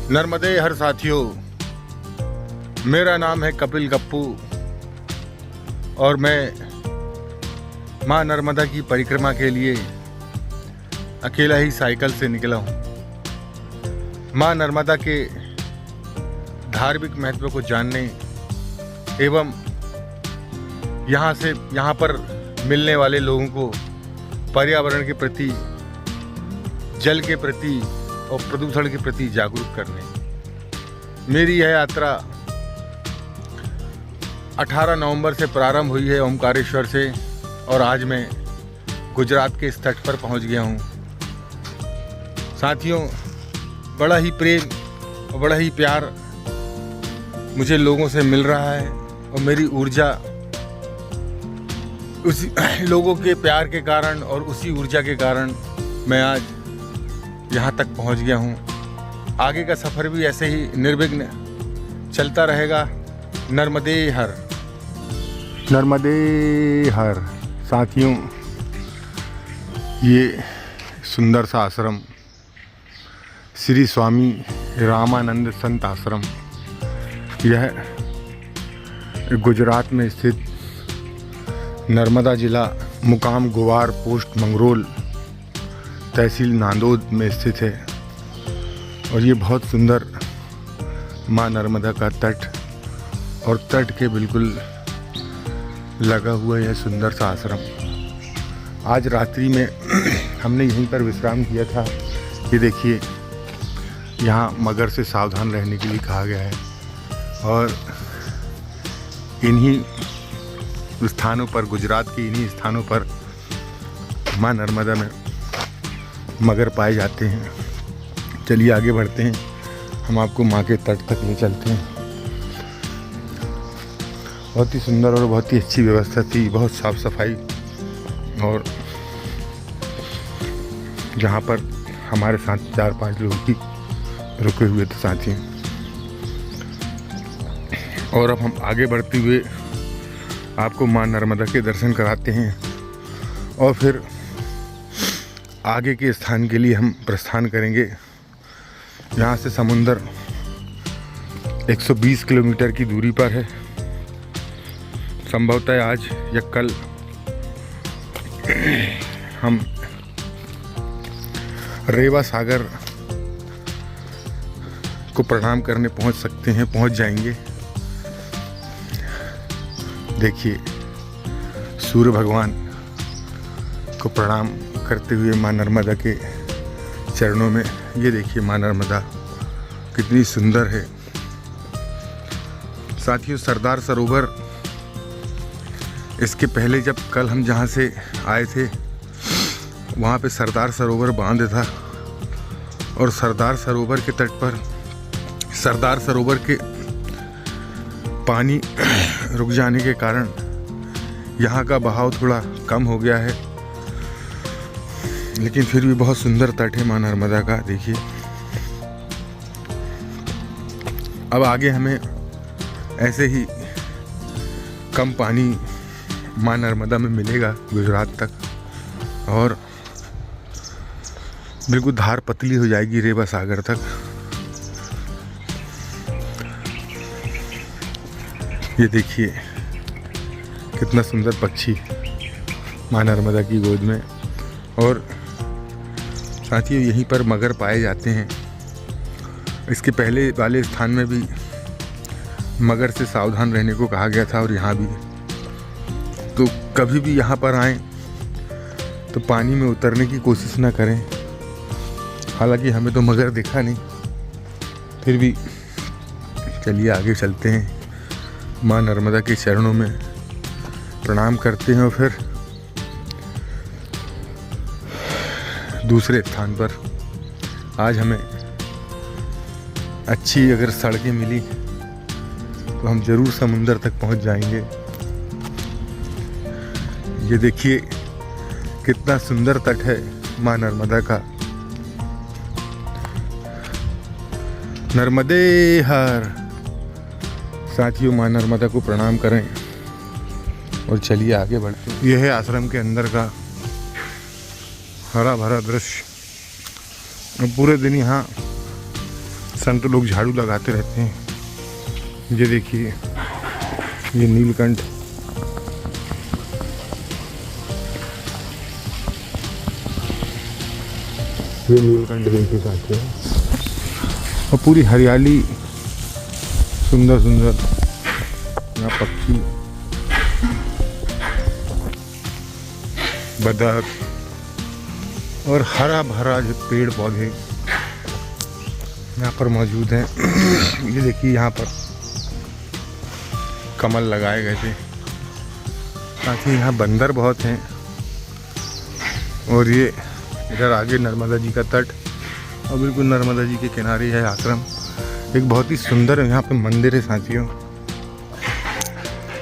नर्मदे हर साथियों, मेरा नाम है कपिल गप्पू और मैं माँ नर्मदा की परिक्रमा के लिए अकेला ही साइकिल से निकला हूँ। माँ नर्मदा के धार्मिक महत्व को जानने एवं यहाँ पर मिलने वाले लोगों को पर्यावरण के प्रति, जल के प्रति और प्रदूषण के प्रति जागरूक करने। मेरी यह यात्रा 18 नवंबर से प्रारंभ हुई है ओमकारेश्वर से और आज मैं गुजरात के इस तट पर पहुंच गया हूं। साथियों, बड़ा ही प्रेम और बड़ा ही प्यार मुझे लोगों से मिल रहा है और मेरी ऊर्जा उसी लोगों के प्यार के कारण और उसी ऊर्जा के कारण मैं आज यहाँ तक पहुँच गया हूँ। आगे का सफ़र भी ऐसे ही निर्विघ्न चलता रहेगा। नर्मदे हर, नर्मदे हर। साथियों, ये सुंदर सा आश्रम श्री स्वामी रामानंद संत आश्रम, यह गुजरात में स्थित नर्मदा जिला, मुकाम गुवार, पोस्ट मंगरोल, तहसील नांदोद में स्थित है। और ये बहुत सुंदर माँ नर्मदा का तट और तट के बिल्कुल लगा हुआ यह सुंदर सा आश्रम। आज रात्रि में हमने यहीं पर विश्राम किया था। ये देखिए, यहाँ मगर से सावधान रहने के लिए कहा गया है और इन्हीं स्थानों पर, गुजरात के इन्हीं स्थानों पर माँ नर्मदा में मगर पाए जाते हैं। चलिए आगे बढ़ते हैं, हम आपको माँ के तट तक ले चलते हैं। बहुत ही सुंदर और बहुत ही अच्छी व्यवस्था थी, बहुत साफ सफाई, और जहाँ पर हमारे साथ 4-5 लोग भी रुके हुए थे साथियों। और अब हम आगे बढ़ते हुए आपको माँ नर्मदा के दर्शन कराते हैं और फिर आगे के स्थान के लिए हम प्रस्थान करेंगे। यहाँ से समुंदर 120 किलोमीटर की दूरी पर है। संभवतः आज या कल हम रेवा सागर को प्रणाम करने पहुँच सकते हैं, पहुँच जाएंगे। देखिए, सूर्य भगवान को प्रणाम करते हुए माँ नर्मदा के चरणों में। ये देखिए माँ नर्मदा कितनी सुंदर है। साथियों, सरदार सरोवर, इसके पहले जब कल हम जहाँ से आए थे वहाँ पे सरदार सरोवर बांध था और सरदार सरोवर के तट पर सरदार सरोवर के पानी रुक जाने के कारण यहाँ का बहाव थोड़ा कम हो गया है, लेकिन फिर भी बहुत सुंदर तट है माँ नर्मदा का। देखिए, अब आगे हमें ऐसे ही कम पानी माँ नर्मदा में मिलेगा गुजरात तक, और बिल्कुल धार पतली हो जाएगी रेवा सागर तक। ये देखिए कितना सुंदर पक्षी माँ नर्मदा की गोद में। और साथियों, यहीं पर मगर पाए जाते हैं। इसके पहले वाले स्थान में भी मगर से सावधान रहने को कहा गया था और यहाँ भी। तो कभी भी यहाँ पर आएँ तो पानी में उतरने की कोशिश ना करें। हालांकि हमें तो मगर दिखा नहीं, फिर भी चलिए आगे चलते हैं। माँ नर्मदा के चरणों में प्रणाम करते हैं और फिर दूसरे स्थान पर आज हमें अच्छी अगर सड़कें मिली तो हम ज़रूर समुंदर तक पहुंच जाएंगे। ये देखिए कितना सुंदर तट है माँ नर्मदा का। नर्मदे हर। साथियों, माँ नर्मदा को प्रणाम करें और चलिए आगे बढ़ते हैं। यह है आश्रम के अंदर का हरा भरा दृश्य। पूरे दिन यहाँ संत लोग झाड़ू लगाते रहते हैं। ये देखिए, ये नीलकंठ, ये नीलकंठ देखिए साथियों, और पूरी हरियाली, सुंदर सुंदर यहाँ पक्षी, बतख और हरा भरा जो पेड़ पौधे यहाँ पर मौजूद हैं। ये देखिए, यहाँ पर कमल लगाए गए थे। साथ ही यहाँ बंदर बहुत हैं। और ये इधर आगे नर्मदा जी का तट, और बिल्कुल नर्मदा जी के किनारे है आश्रम। एक बहुत ही सुंदर यहाँ पे मंदिर है साथियों।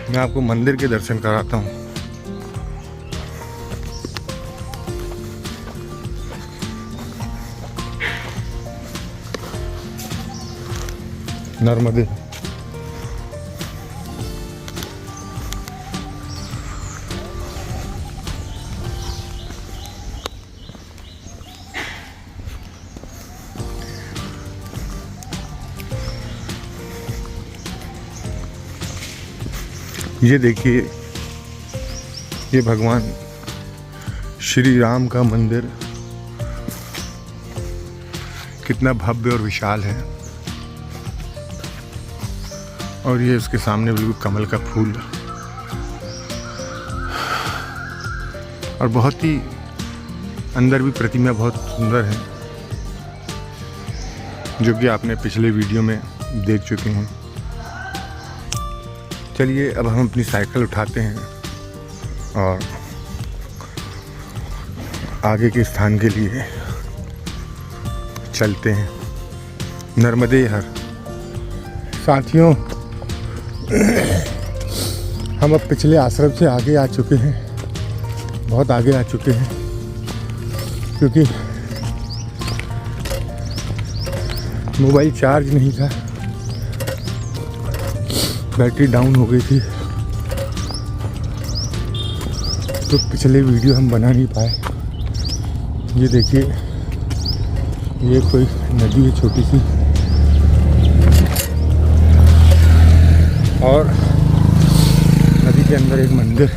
मैं आपको मंदिर के दर्शन कराता हूँ। नर्मदे, ये देखिए, ये भगवान श्री राम का मंदिर कितना भव्य और विशाल है। और ये उसके सामने बिल्कुल कमल का फूल, और बहुत ही अंदर भी प्रतिमा बहुत सुंदर है, जो कि आपने पिछले वीडियो में देख चुके हैं। चलिए अब हम अपनी साइकिल उठाते हैं और आगे के स्थान के लिए चलते हैं। नर्मदे हर। साथियों, हम अब पिछले आश्रम से आगे आ चुके हैं, बहुत आगे आ चुके हैं, क्योंकि मोबाइल चार्ज नहीं था, बैटरी डाउन हो गई थी, तो पिछले वीडियो हम बना नहीं पाए। ये देखिए, ये कोई नदी है छोटी सी, और नदी के अंदर एक मंदिर,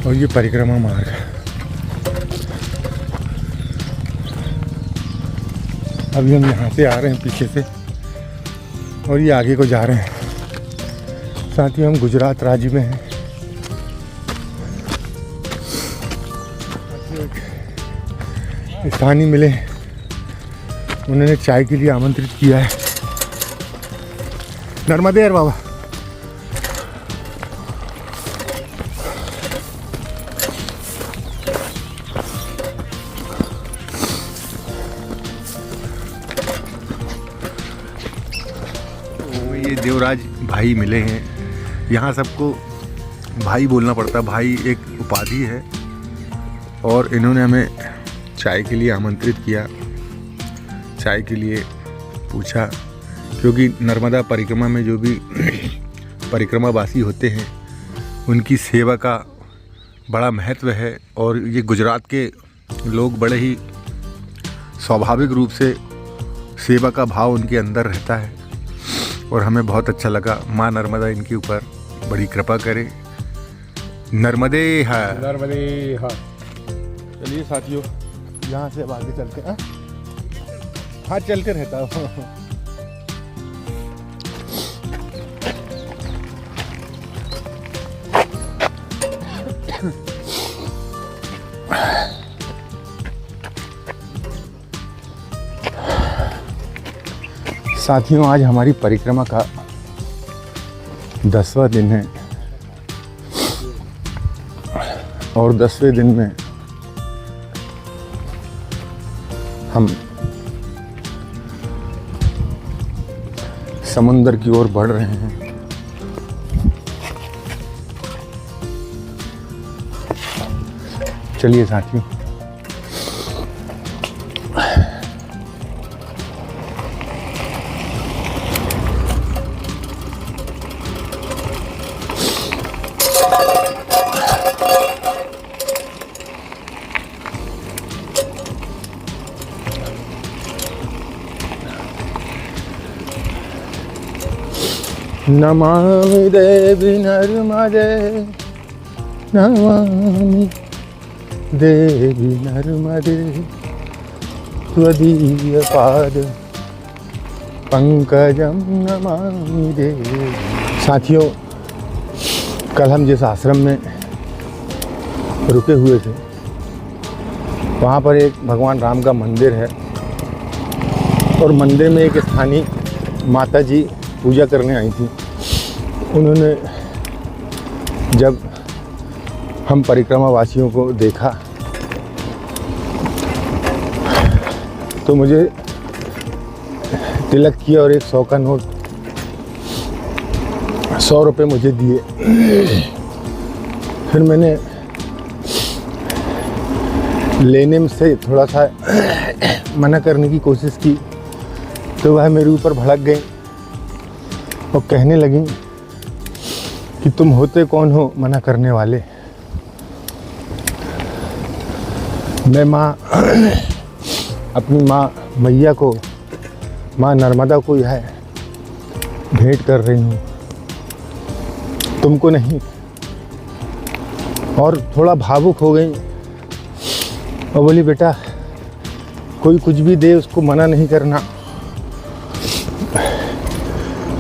और ये परिक्रमा मार्ग। अभी हम यहाँ से आ रहे हैं पीछे से, और ये आगे को जा रहे हैं। साथ ही हम गुजरात राज्य में हैं। स्थानीय मिले, उन्होंने चाय के लिए आमंत्रित किया है। नर्मदे यार बाबा। ये देवराज भाई मिले हैं। यहाँ सबको भाई बोलना पड़ता, भाई एक उपाधि है। और इन्होंने हमें चाय के लिए आमंत्रित किया, चाय के लिए पूछा, क्योंकि नर्मदा परिक्रमा में जो भी परिक्रमावासी होते हैं उनकी सेवा का बड़ा महत्व है। और ये गुजरात के लोग बड़े ही स्वाभाविक रूप से सेवा का भाव उनके अंदर रहता है, और हमें बहुत अच्छा लगा। माँ नर्मदा इनके ऊपर बड़ी कृपा करे। नर्मदे हर, नर्मदे हर। चलिए साथियों, यहाँ से अब आगे चलते हैं। हाँ, चलते रहता हूँ। साथियों, आज हमारी परिक्रमा का 10वां दिन है, और 10वें दिन में हम समुंदर की ओर बढ़ रहे हैं। चलिए साथियों, नमामि देवी नर्मदे, नमामि देवी नर्मदे त्वदीय पाद पंकजम नमामि देवी। साथियों, कल हम जिस आश्रम में रुके हुए थे वहाँ पर एक भगवान राम का मंदिर है और मंदिर में एक स्थानीय माता जी पूजा करने आई थी। उन्होंने जब हम परिक्रमा वासियों को देखा तो मुझे तिलक किया और एक 100 का नोट 100 रुपये मुझे दिए। फिर मैंने लेने में से थोड़ा सा मना करने की कोशिश की तो वह मेरे ऊपर भड़क गई और कहने लगी कि तुम होते कौन हो मना करने वाले। मैं अपनी माँ मैया को, माँ नर्मदा को यह भेंट कर रही हूँ, तुमको नहीं। और थोड़ा भावुक हो गई और बोली बेटा कोई कुछ भी दे उसको मना नहीं करना,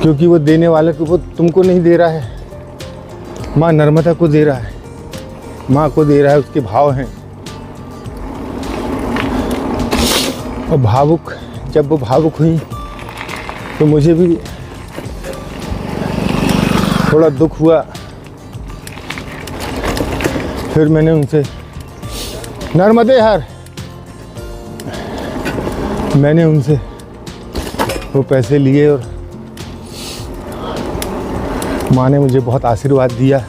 क्योंकि वो देने वाले को वो तुमको नहीं दे रहा है, माँ नर्मदा को दे रहा है, माँ को दे रहा है, उसके भाव हैं। और जब वो भावुक हुई तो मुझे भी थोड़ा दुख हुआ। फिर मैंने उनसे नर्मदे हर, मैंने उनसे वो पैसे लिए और माँ ने मुझे बहुत आशीर्वाद दिया।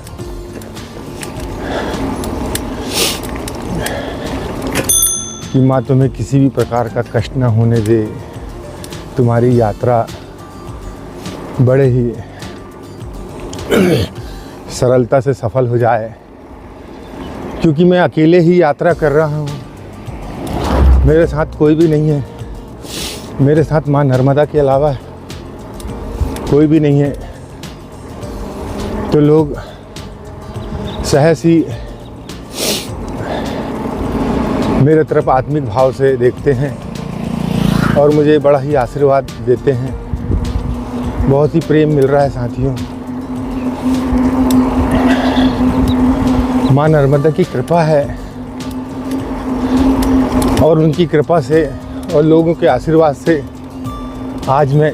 कि माँ तुम्हें किसी भी प्रकार का कष्ट ना होने दे, तुम्हारी यात्रा बड़े ही सरलता से सफल हो जाए। क्योंकि मैं अकेले ही यात्रा कर रहा हूँ, मेरे साथ कोई भी नहीं है, मेरे साथ माँ नर्मदा के अलावा कोई भी नहीं है। तो लोग सहज ही मेरे तरफ आत्मिक भाव से देखते हैं और मुझे बड़ा ही आशीर्वाद देते हैं। बहुत ही प्रेम मिल रहा है साथियों। माँ नर्मदा की कृपा है और उनकी कृपा से और लोगों के आशीर्वाद से आज मैं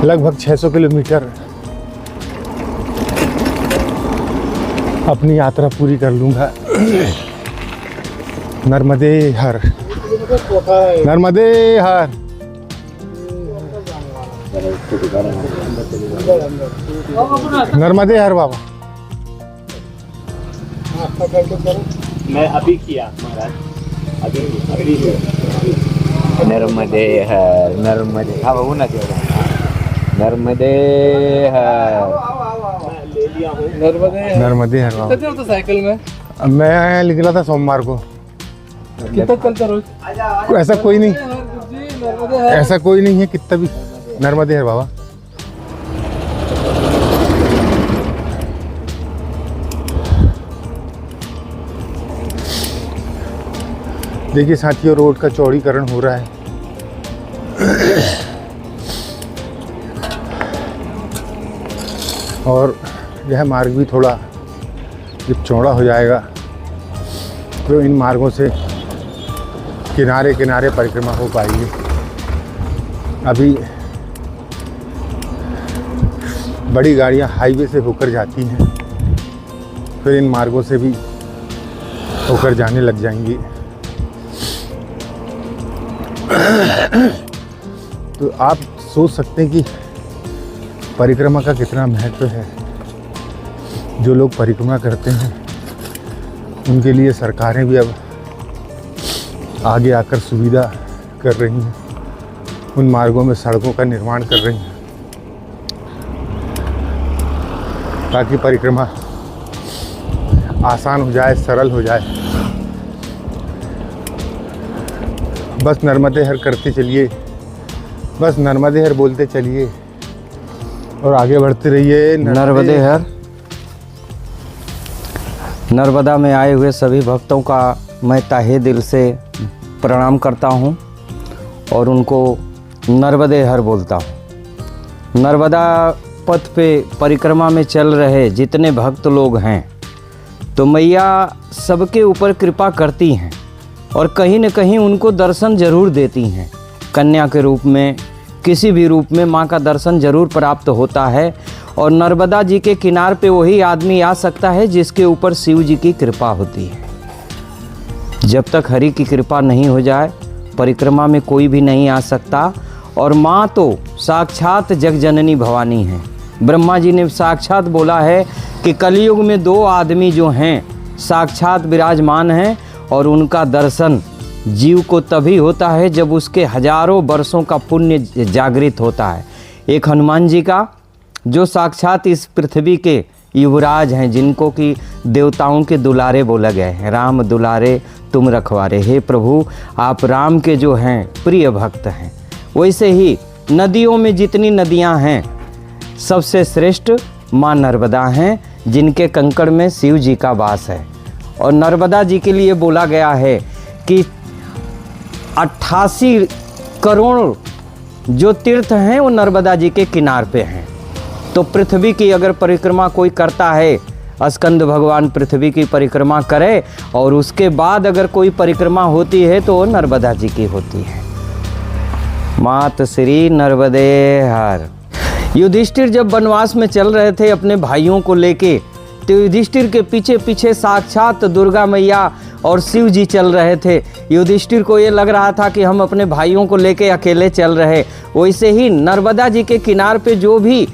लगभग 600 किलोमीटर अपनी यात्रा पूरी कर लूँगा। नर्मदे हर, नर्मदे हर। नर्मदे हर बाबा। मैं अभी किया महाराज, अभी नर्मदे हर, नर्मदे, हाँ बाबू ना नर्मदे हर, नर्मदे हर बाबा। कितने होता साइकिल में? मैं निकला था सोमवार को। कितना चलता रोज? ऐसा कोई नहीं, ऐसा कोई नहीं है कितना भी। नर्मदे हर बाबा। देखिए साथियों, रोड का चौड़ीकरण हो रहा है। और यह मार्ग भी थोड़ा जब चौड़ा हो जाएगा तो इन मार्गों से किनारे किनारे परिक्रमा हो पाएगी। अभी बड़ी गाड़ियां हाईवे से होकर जाती हैं, फिर इन मार्गों से भी होकर जाने लग जाएंगी। तो आप सोच सकते हैं कि परिक्रमा का कितना महत्व है। जो लोग परिक्रमा करते हैं उनके लिए सरकारें भी अब आगे आकर सुविधा कर रही हैं, उन मार्गों में सड़कों का निर्माण कर रही हैं ताकि परिक्रमा आसान हो जाए, सरल हो जाए। बस नर्मदे हर करते चलिए बस नर्मदे हर बोलते चलिए और आगे बढ़ते रहिए। नर्मदे हर। नर्मदा में आए हुए सभी भक्तों का मैं तहे दिल से प्रणाम करता हूं और उनको नर्मदे हर बोलता हूं। नर्मदा पथ पे परिक्रमा में चल रहे जितने भक्त लोग हैं तो मैया सबके ऊपर कृपा करती हैं और कहीं न कहीं उनको दर्शन जरूर देती हैं। कन्या के रूप में, किसी भी रूप में माँ का दर्शन जरूर प्राप्त होता है। और नर्मदा जी के किनार पे वही आदमी आ सकता है जिसके ऊपर शिव जी की कृपा होती है। जब तक हरि की कृपा नहीं हो जाए परिक्रमा में कोई भी नहीं आ सकता। और माँ तो साक्षात जगजननी भवानी हैं। ब्रह्मा जी ने साक्षात बोला है कि कलयुग में 2 आदमी जो हैं साक्षात विराजमान हैं और उनका दर्शन जीव को तभी होता है जब उसके हजारों वर्षों का पुण्य जागृत होता है। एक हनुमान जी का जो साक्षात इस पृथ्वी के युवराज हैं, जिनको कि देवताओं के दुलारे बोला गया है। राम दुलारे तुम रखवारे। हे प्रभु आप राम के जो हैं प्रिय भक्त हैं। वैसे ही नदियों में जितनी नदियां हैं सबसे श्रेष्ठ माँ नर्मदा हैं, जिनके कंकड़ में शिव जी का वास है। और नर्मदा जी के लिए बोला गया है कि 88 करोड़ जो तीर्थ हैं वो नर्मदा जी के किनार पे हैं। तो पृथ्वी की अगर परिक्रमा कोई करता है, स्कंद भगवान पृथ्वी की परिक्रमा करे और उसके बाद अगर कोई परिक्रमा होती है तो वो नर्मदा जी की होती है। मात श्री नर्मदे हर। युधिष्ठिर जब वनवास में चल रहे थे अपने भाइयों को लेके तो युधिष्ठिर के पीछे पीछे साक्षात दुर्गा मैया और शिव जी चल रहे थे। युधिष्ठिर को ये लग रहा था कि हम अपने भाइयों को लेके अकेले चल रहे। वैसे ही नर्मदा जी के किनार पे जो भी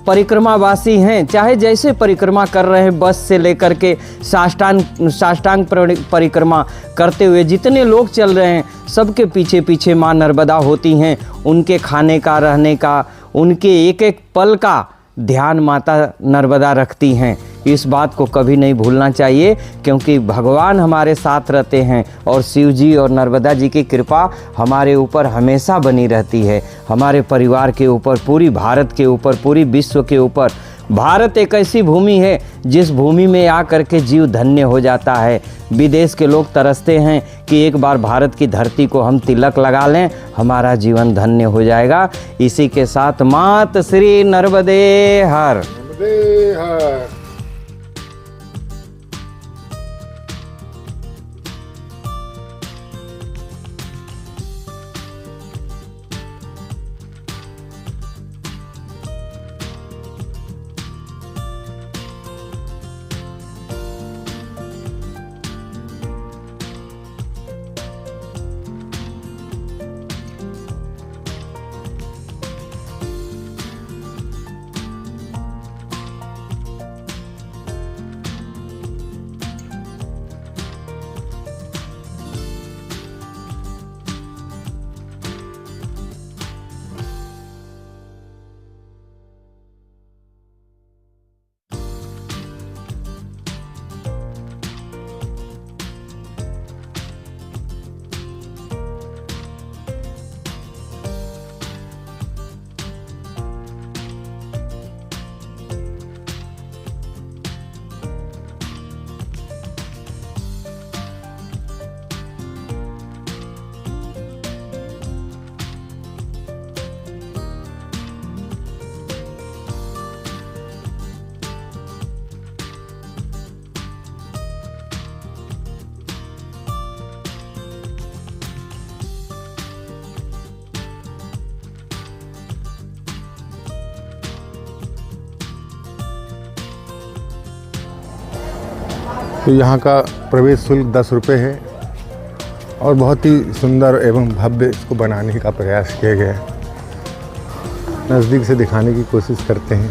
परिक्रमावासी हैं, चाहे जैसे परिक्रमा कर रहे हैं, बस से लेकर के साष्टांग परिक्रमा करते हुए जितने लोग चल रहे हैं, सबके पीछे पीछे माँ नर्मदा होती हैं। उनके खाने का, रहने का, उनके एक एक पल का ध्यान माता नर्मदा रखती हैं। इस बात को कभी नहीं भूलना चाहिए, क्योंकि भगवान हमारे साथ रहते हैं और शिव जी और नर्मदा जी की कृपा हमारे ऊपर हमेशा बनी रहती है। हमारे परिवार के ऊपर, पूरी भारत के ऊपर, पूरी विश्व के ऊपर। भारत एक ऐसी भूमि है जिस भूमि में आकर के जीव धन्य हो जाता है। विदेश के लोग तरसते हैं कि एक बार भारत की धरती को हम तिलक लगा लें, हमारा जीवन धन्य हो जाएगा। इसी के साथ मात श्री नर्मदे हर। तो यहाँ का प्रवेश शुल्क 10 रुपये है और बहुत ही सुंदर एवं भव्य इसको बनाने का प्रयास किया गया है। नज़दीक से दिखाने की कोशिश करते हैं।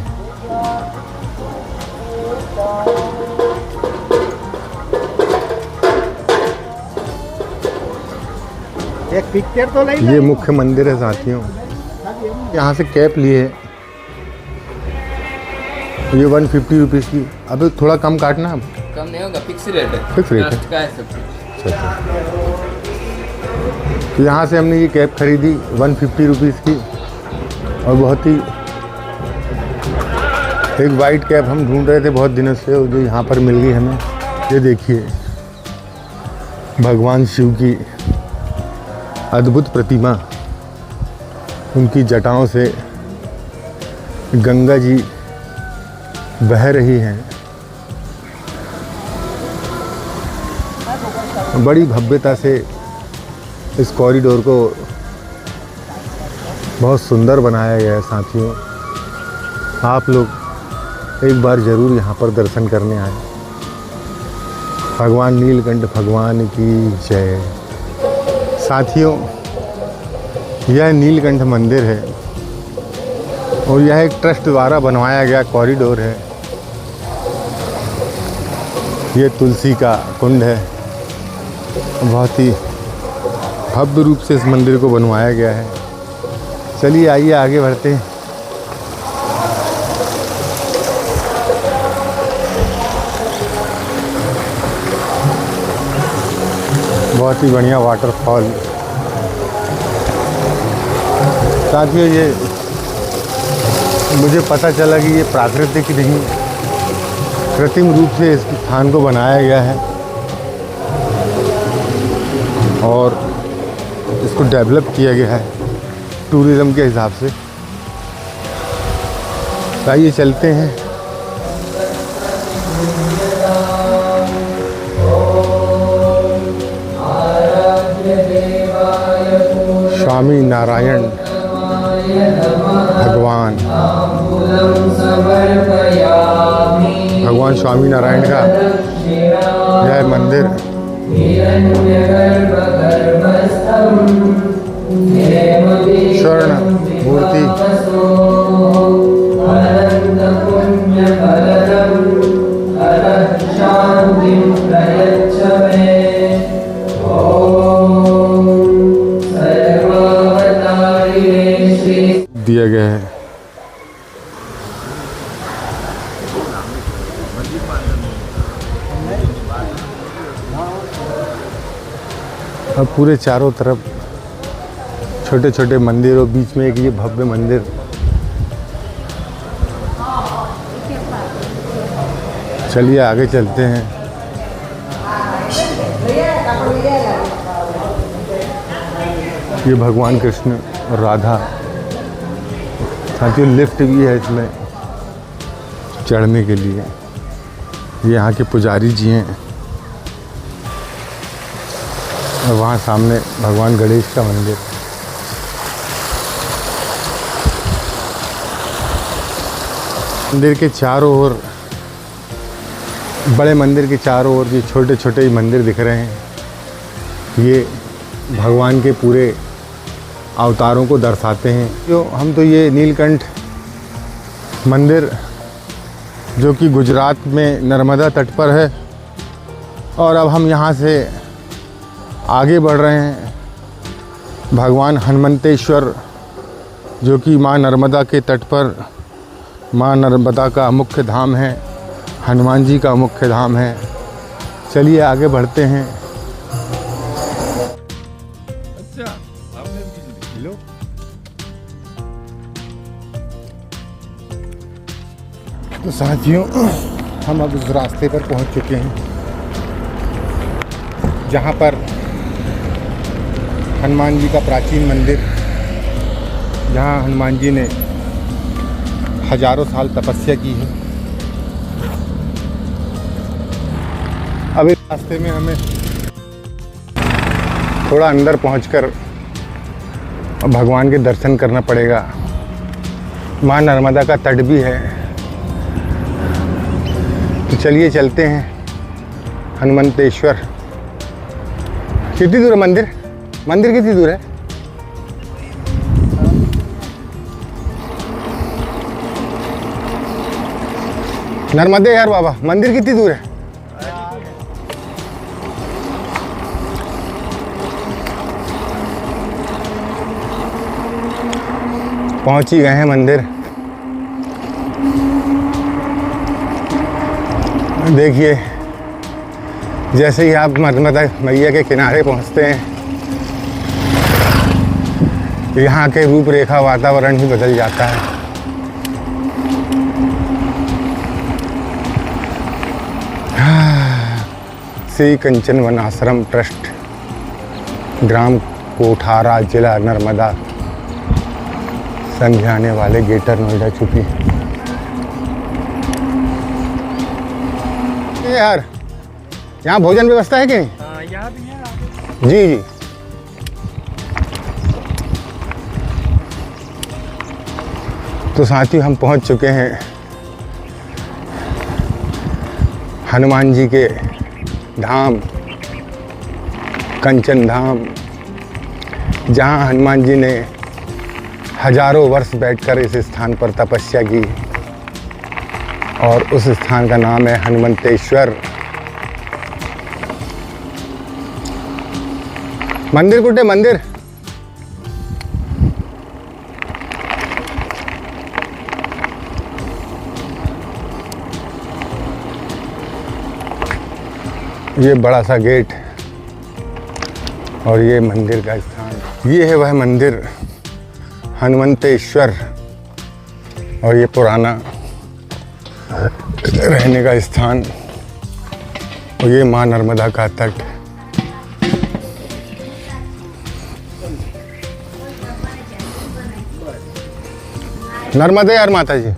एक पिक्चर तो नहीं। ये मुख्य मंदिर है साथियों। यहाँ से कैप लिए है, ये 150 रुपीज़ की। अभी थोड़ा कम काटना, अब कम नहीं होगा, फिक्स रेट है। फिक्स रेट है। ट्रस्ट का है सब कुछ। तो यहाँ से हमने ये कैप खरीदी 150 रुपीज़ की। और बहुत ही एक वाइट कैप हम ढूंढ रहे थे बहुत दिनों से, और जो यहाँ पर मिल गई हमें। ये देखिए भगवान शिव की अद्भुत प्रतिमा, उनकी जटाओं से गंगा जी बह रही हैं। बड़ी भव्यता से इस कॉरिडोर को बहुत सुंदर बनाया गया है। साथियों, आप लोग एक बार ज़रूर यहाँ पर दर्शन करने आए। भगवान नीलकंठ भगवान की जय। साथियों, यह नीलकंठ मंदिर है और यह एक ट्रस्ट द्वारा बनवाया गया कॉरिडोर है। ये तुलसी का कुंड है, बहुत ही भव्य रूप से इस मंदिर को बनवाया गया है। चलिए आइए आगे बढ़ते हैं। बहुत ही बढ़िया वाटरफॉल। साथियों, ये मुझे पता चला कि ये प्राकृतिक नहीं, कृत्रिम रूप से इस स्थान को बनाया गया है और इसको डेवलप किया गया है टूरिज़्म के हिसाब से। आइए चलते हैं। स्वामी नारायण भगवान स्वामी नारायण का यह मंदिर स्वर्ण मूर्ति दिया गया है। अब पूरे चारों तरफ छोटे छोटे मंदिर और बीच में एक ये भव्य मंदिर। चलिए आगे चलते हैं। ये भगवान कृष्ण और राधा। साथियों, लिफ्ट भी है इसमें चढ़ने के लिए। ये यहाँ के पुजारी जी हैं और वहाँ सामने भगवान गणेश का मंदिर। मंदिर के चारों ओर, बड़े मंदिर के चारों ओर ये छोटे छोटे मंदिर दिख रहे हैं। ये भगवान के पूरे अवतारों को दर्शाते हैं। जो हम तो ये नीलकंठ मंदिर जो कि गुजरात में नर्मदा तट पर है, और अब हम यहाँ से आगे बढ़ रहे हैं। भगवान हनुमंतेश्वर जो कि माँ नर्मदा के तट पर, माँ नर्मदा का मुख्य धाम है, हनुमान जी का मुख्य धाम है। चलिए आगे बढ़ते हैं। तो साथियों, हम अब उस रास्ते पर पहुंच चुके हैं जहां पर हनुमान जी का प्राचीन मंदिर, जहां हनुमान जी ने हजारों साल तपस्या की है। अब इस रास्ते में हमें थोड़ा अंदर पहुंचकर भगवान के दर्शन करना पड़ेगा। माँ नर्मदा का तट भी है। तो चलिए चलते हैं हनुमंतेश्वर। कितनी दूर है मंदिर? मंदिर कितनी दूर है? नर्मदे यार बाबा, मंदिर कितनी दूर है? पहुंच ही गए हैं मंदिर। देखिए, जैसे ही आप नर्मदा मैया के किनारे पहुंचते हैं, यहाँ के रूपरेखा वातावरण ही बदल जाता है। श्री कंचन वन आश्रम ट्रस्ट, ग्राम कोठारा, जिला नर्मदा। संध्या आने वाले गेटर नोएडा छुपी। यार यहाँ भोजन व्यवस्था है कि नहीं? यहाँ भी है। जी जी। तो साथियों हम पहुंच चुके हैं हनुमान जी के धाम, कंचन धाम, जहां हनुमान जी ने हजारों वर्ष बैठकर इस स्थान पर तपस्या की और उस स्थान का नाम है हनुमंतेश्वर। मंदिर कुठे मंदिर? ये बड़ा सा गेट और ये मंदिर का स्थान। ये है वह मंदिर हनुमंतेश्वर और ये पुराना रहने का स्थान और ये माँ नर्मदा का तट। नर्मदे यार माता जी।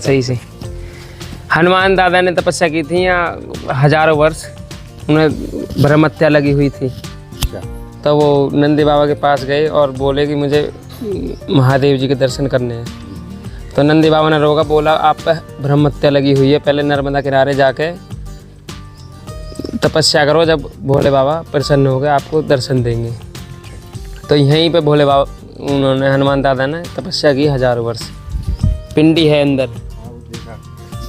सही से हनुमान दादा ने तपस्या की थी यहाँ हजारों वर्ष, उन्हें ब्रह्म हत्या लगी हुई थी। तो वो नंदी बाबा के पास गए और बोले कि मुझे महादेव जी के दर्शन करने हैं। तो नंदी बाबा ने रोका, बोला आप पर ब्रह्म हत्या लगी हुई है, पहले नर्मदा किनारे जाके तपस्या करो, जब भोले बाबा प्रसन्न हो गए आपको दर्शन देंगे। तो यहीं पे भोले बाबा उन्होंने हनुमान दादा ने तपस्या की हजारों वर्ष। पिंडी है अंदर।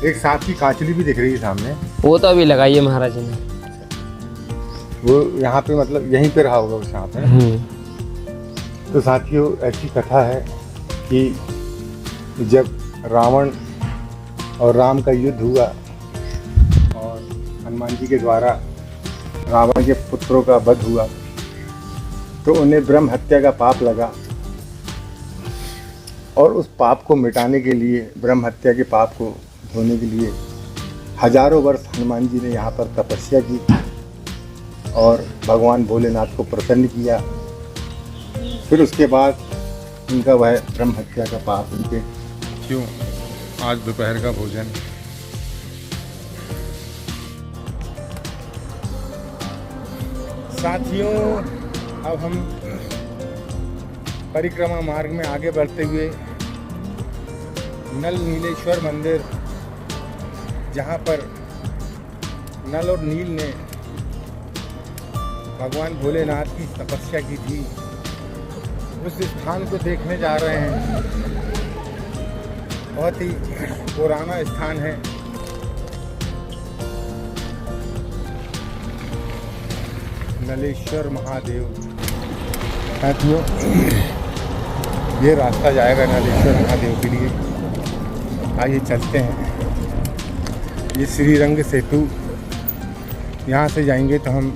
एक सांप की कांचली भी दिख रही है सामने। वो तो अभी लगाई है महाराज ने। वो यहाँ पे मतलब यहीं पे रहा होगा वो सांप है। तो साथियों ऐसी कथा है कि जब रावण और राम का युद्ध हुआ और हनुमान जी के द्वारा रावण के पुत्रों का वध हुआ, तो उन्हें ब्रह्म हत्या का पाप लगा और उस पाप को मिटाने के लिए, ब्रह्म हत्या के पाप को धोने के लिए हजारों वर्ष हनुमान जी ने यहाँ पर तपस्या की और भगवान भोलेनाथ को प्रसन्न किया। फिर उसके बाद उनका वह ब्रह्म हत्या का पाप उनके। क्यों आज दोपहर का भोजन साथियों, अब हम परिक्रमा मार्ग में आगे बढ़ते हुए नल नीलेश्वर मंदिर, जहाँ पर नल और नील ने भगवान भोलेनाथ की तपस्या की थी, उस स्थान को देखने जा रहे हैं। बहुत ही पुराना स्थान है। नलेश्वर महादेव। साथियों, ये रास्ता जाएगा नलेश्वर महादेव के लिए। आइए चलते हैं। ये श्रीरंग सेतु, यहाँ से जाएंगे तो हम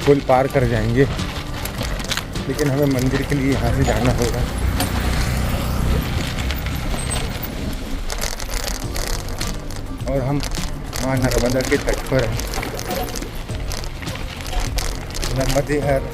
पुल पार कर जाएंगे, लेकिन हमें मंदिर के लिए यहाँ से जाना होगा। और हम माँ नर्मदा के तट पर हैं। नर्मदे हर।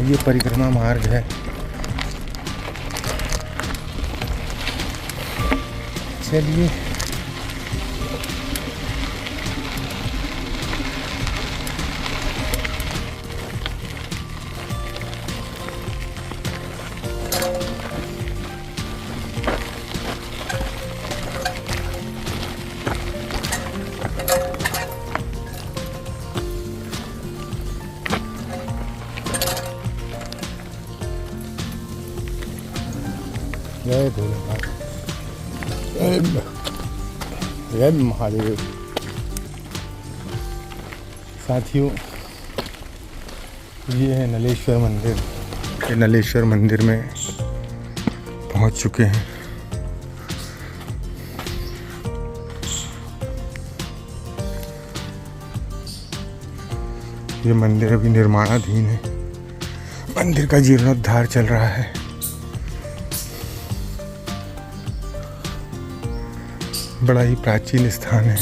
ये परिक्रमा मार्ग है। चलिए जय भोलेनाथ, जय महादेव। साथियों, ये है नलेश्वर मंदिर। ये नलेश्वर मंदिर में पहुंच चुके हैं। ये मंदिर अभी निर्माणाधीन है। मंदिर का जीर्णोद्धार चल रहा है। बड़ा ही प्राचीन स्थान है।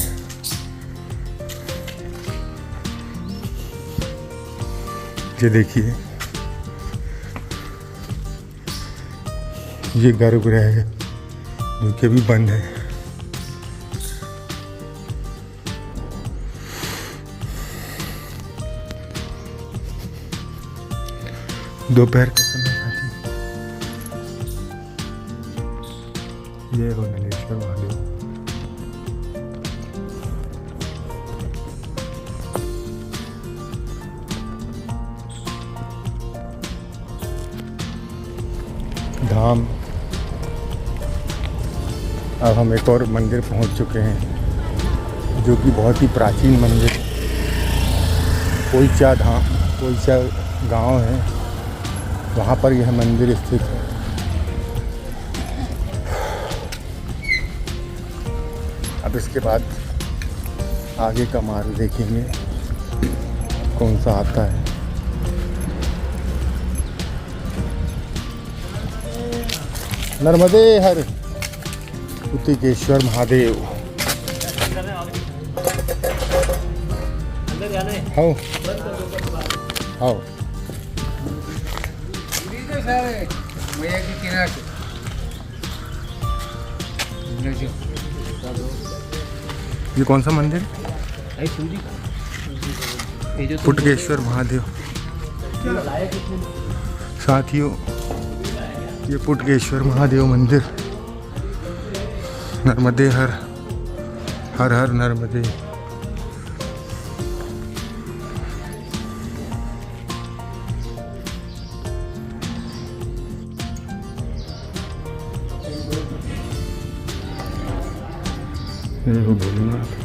ये देखिए, ये गर्भगृह है जो कि अभी बंद है। दोपहर का समय है। ये हो नलेश्वर महादेव। धाम। अब हम एक और मंदिर पहुंच चुके हैं, जो कि बहुत ही प्राचीन मंदिर, कोईचा धाम, कोईचा गांव है, वहाँ पर यह मंदिर स्थित है। अब इसके बाद आगे का मार्ग देखेंगे कौन सा आता है। नर्मदे हर उतिकेश्वर महादेव। आओ आओ। ये कौन सा मंदिर? पुटकेश्वर महादेव। साथियों, ये पुटकेश्वर महादेव मंदिर। नर्मदे हर हर हर नर्मदे। भोलेनाथ।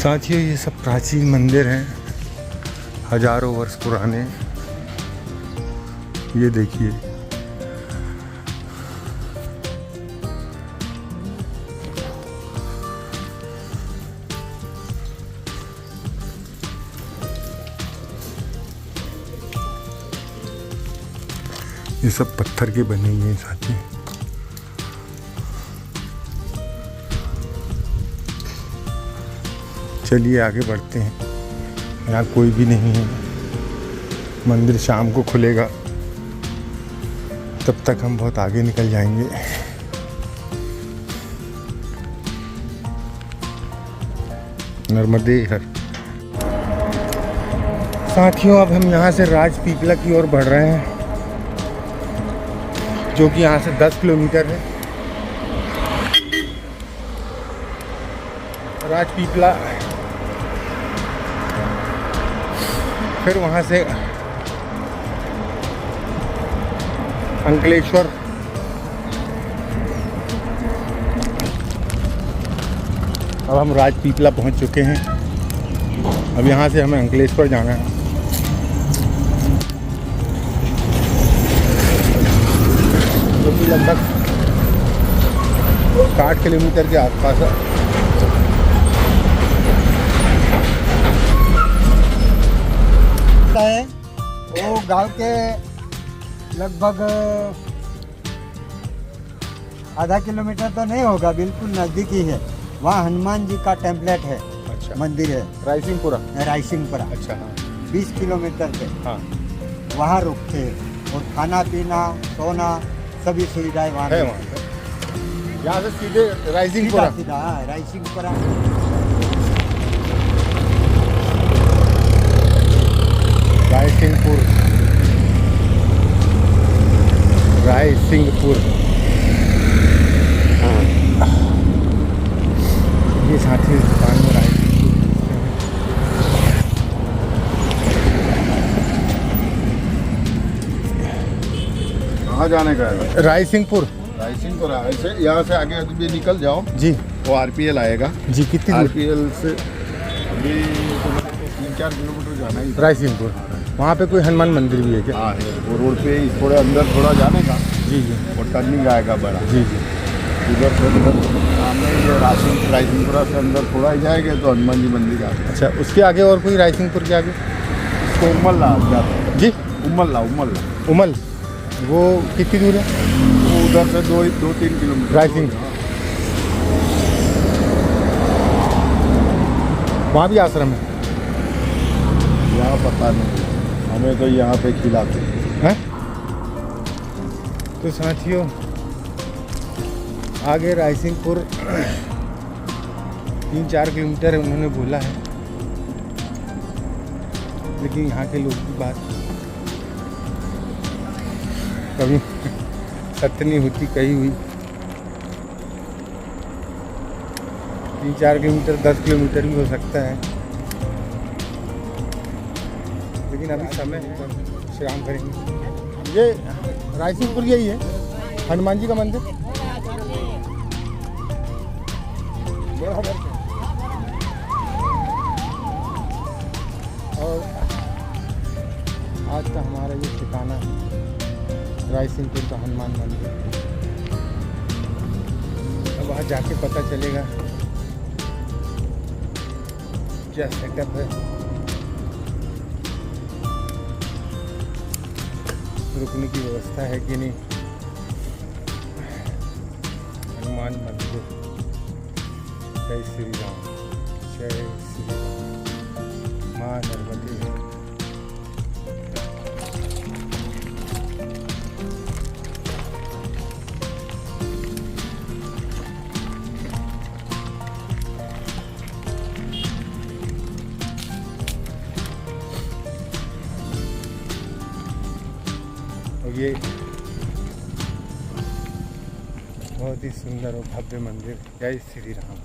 साथियों ये सब प्राचीन मंदिर हैं, हजारों वर्ष पुराने। ये देखिए, ये सब पत्थर के बने हुए हैं साथी। चलिए आगे बढ़ते हैं। यहाँ कोई भी नहीं है, मंदिर शाम को खुलेगा, तब तक हम बहुत आगे निकल जाएंगे। नर्मदे हर। साथियों अब हम यहाँ से राजपीपला की ओर बढ़ रहे हैं, जो कि यहाँ से 10 किलोमीटर है। राजपीपला, फिर वहाँ से अंकलेश्वर, अब हम राजपीपला पहुँच चुके हैं। अब यहाँ से हमें अंकलेश्वर जाना है। जो कि लगभग 60 किलोमीटर के आसपास है। वो गांव के लगभग आधा किलोमीटर तो नहीं होगा, बिल्कुल नज़दीक ही है। वहाँ हनुमान जी का टेम्पलेट है। अच्छा, मंदिर है रायसिंहपुरा। रायसिंहपुरा। अच्छा, हाँ 20 किलोमीटर पे हाँ वहाँ रुकते हैं और खाना पीना सोना सभी सुविधाएं वहाँ है। मिलती वहाँ पे यहाँ से सीधे रायसिंहपुरा। सीधा हाँ, रायसिंहपुरा। रायसिंहपुर, रायसिंहपुर। ये साथी इस दुकान में कहाँ जाने का है? रायसिंहपुर। रायसिंहपुरा। ऐसे यहाँ से आगे अभी निकल जाओ जी, वो RPL आएगा। जी कितनी दूर? RPL से अभी 3-4 किलोमीटर जाना ही। रायसिंहपुर, वहाँ पे कोई हनुमान मंदिर भी है क्या? हाँ है, वो रोड पे ही थोड़े अंदर थोड़ा जाने का। जी जी वो टर्निंग आएगा बड़ा। जी जी। उधर से उधर सामने ये रायसिंहपुरा से अंदर थोड़ा ही जाएंगे तो हनुमान जी मंदिर आ गया। अच्छा, उसके आगे और कोई रायसिंहपुर के आगे? तो उमल्ला जाते हैं। जी, उमल्ला। उमल, वो कितनी दूर है? वो उधर से 2-3 किलोमीटर। रायसिंह, वहाँ भी आश्रम है? यहाँ पता नहीं, हमें तो यहाँ पे खिलाते हैं। तो साथियों आगे रायसिंहपुर 3-4 किलोमीटर है उन्होंने बोला है, लेकिन यहाँ के लोग की बात कभी सत्य नहीं होती कही हुई। 3-4 किलोमीटर 10 किलोमीटर भी हो सकता है, लेकिन अभी समय है, विश्राम करेंगे। ये रायसिंहपुर यही है हनुमान जी का मंदिर। और आज का हमारा ये ठिकाना है रायसिंहपुर का हनुमान मंदिर। अब वहाँ जाके पता चलेगा क्या सेटअप है, रुकने की व्यवस्था है कि नहीं। हनुमान मंदिर। जय श्री राम, जय श्री राम। माँ नर्मदे। और ये बहुत ही सुंदर और भव्य मंदिर। जय श्री राम।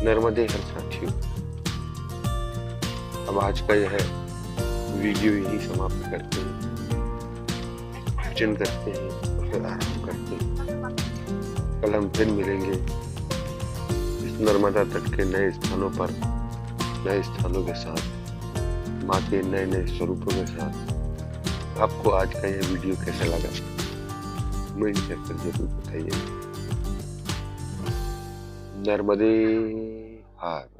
नर्मदे हर साथियों, अब आज का यह वीडियो यही समाप्त करते हैं, भोजन करते हैं और फिर आराम करते हैं। कल हम फिर मिलेंगे इस नर्मदा तट के नए स्थानों पर, नए स्थानों के साथ, माँ के नए नए स्वरूपों के साथ। आपको आज का यह वीडियो कैसा लगा मुझे कहकर जरूर बताइए। नर्मदे हार।